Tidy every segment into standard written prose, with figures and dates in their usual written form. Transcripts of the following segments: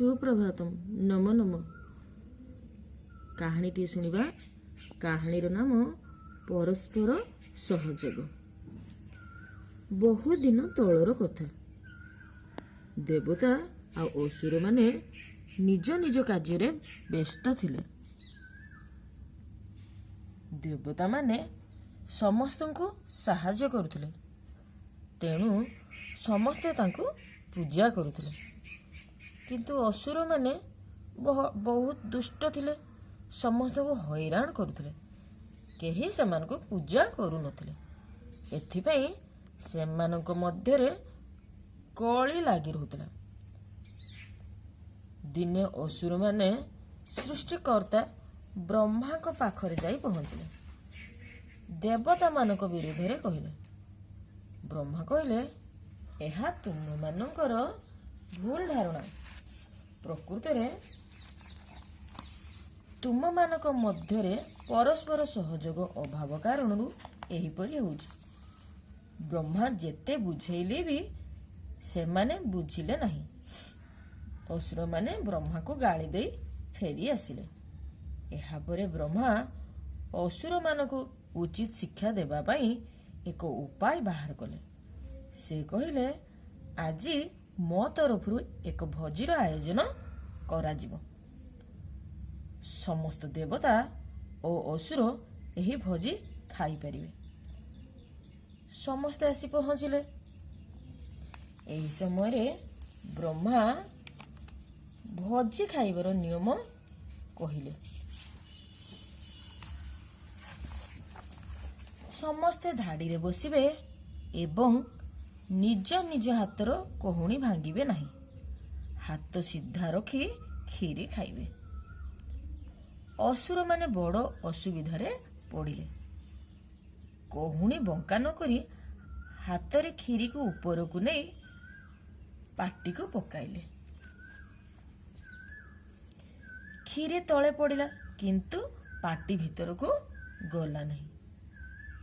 ସୁପ୍ରଭାତମ ନମ ନମ। କାହାଣୀଟିଏ ଶୁଣିବା। କାହାଣୀର ନାମ ପରସ୍ପର ସହଯୋଗ। ବହୁଦିନ ତଳର କଥା। ଦେବତା ଆଉ ଅସୁରମାନେ ନିଜ ନିଜ କାର୍ଯ୍ୟରେ ବ୍ୟସ୍ତ ଥିଲେ। ଦେବତାମାନେ ସମସ୍ତଙ୍କୁ ସାହାଯ୍ୟ କରୁଥିଲେ, ତେଣୁ ସମସ୍ତେ ତାଙ୍କୁ ପୂଜା କରୁଥିଲେ। କିନ୍ତୁ ଅସୁରମାନେ ବହୁତ ଦୁଷ୍ଟ ଥିଲେ, ସମସ୍ତଙ୍କୁ ହଇରାଣ କରୁଥିଲେ। କେହି ସେମାନଙ୍କୁ ପୂଜା କରୁନଥିଲେ। ଏଥିପାଇଁ ସେମାନଙ୍କ ମଧ୍ୟରେ କଳି ଲାଗି ରହୁଥିଲା। ଦିନେ ଅସୁରମାନେ ସୃଷ୍ଟିକର୍ତ୍ତା ବ୍ରହ୍ମାଙ୍କ ପାଖରେ ଯାଇ ପହଞ୍ଚିଲେ। ଦେବତାମାନଙ୍କ ବିରୁଦ୍ଧରେ କହିଲେ। ବ୍ରହ୍ମା କହିଲେ, ଏହା ତୁମମାନଙ୍କର ଭୁଲ ଧାରଣା। ପ୍ରକୃତରେ ତୁମମାନଙ୍କ ମଧ୍ୟରେ ପରସ୍ପର ସହଯୋଗ ଅଭାବ କାରଣରୁ ଏହିପରି ହେଉଛି। ବ୍ରହ୍ମା ଯେତେ ବୁଝେଇଲେ ବି ସେମାନେ ବୁଝିଲେ ନାହିଁ। ଅସୁରମାନେ ବ୍ରହ୍ମାକୁ ଗାଳି ଦେଇ ଫେରି ଆସିଲେ। ଏହାପରେ ବ୍ରହ୍ମା ଅସୁରମାନଙ୍କୁ ଉଚିତ ଶିକ୍ଷା ଦେବା ପାଇଁ ଏକ ଉପାୟ ବାହାର କଲେ। ସେ କହିଲେ, ଆଜି ମୋ ତରଫରୁ ଏକ ଭୋଜିର ଆୟୋଜନ କରାଯିବ। ସମସ୍ତ ଦେବତା ଓ ଅସୁର ଏହି ଭୋଜି ଖାଇପାରିବେ। ସମସ୍ତେ ଆସି ପହଞ୍ଚିଲେ। ଏହି ସମୟରେ ବ୍ରହ୍ମା ଭୋଜି ଖାଇବାର ନିୟମ କହିଲେ। ସମସ୍ତେ ଧାଡ଼ିରେ ବସିବେ ଏବଂ ନିଜ ନିଜ ହାତର କହୁଣି ଭାଙ୍ଗିବେ ନାହିଁ। ହାତ ସିଧା ରଖି କ୍ଷୀରି ଖାଇବେ। ଅସୁରମାନେ ବଡ଼ ଅସୁବିଧାରେ ପଡ଼ିଲେ। କହୁଣି ବଙ୍କା ନ କରି ହାତରେ କ୍ଷୀରିକୁ ଉପରକୁ ନେଇ ପାଟିକୁ ପକାଇଲେ। କ୍ଷୀରି ତଳେ ପଡ଼ିଲା, କିନ୍ତୁ ପାଟି ଭିତରକୁ ଗଲା ନାହିଁ।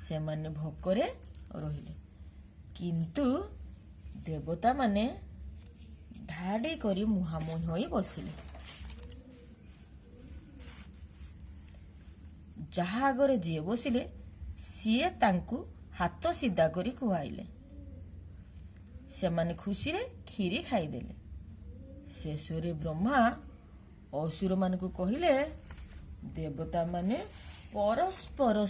ସେମାନେ ଭୋକରେ ରହିଲେ। କିନ୍ତୁ ଦେବତାମାନେ ଧାଡ଼ି କରି ମୁହାଁମୁହିଁ ହୋଇ ବସିଲେ। ଯାହା ଆଗରେ ଯିଏ ବସିଲେ ସିଏ ତାଙ୍କୁ ହାତ ସିଧା କରି ଖୁଆଇଲେ। ସେମାନେ ଖୁସିରେ କ୍ଷୀରି ଖାଇଦେଲେ। ଶେଷରେ ବ୍ରହ୍ମା ଅସୁରମାନଙ୍କୁ କହିଲେ, ଦେବତାମାନେ ପରସ୍ପର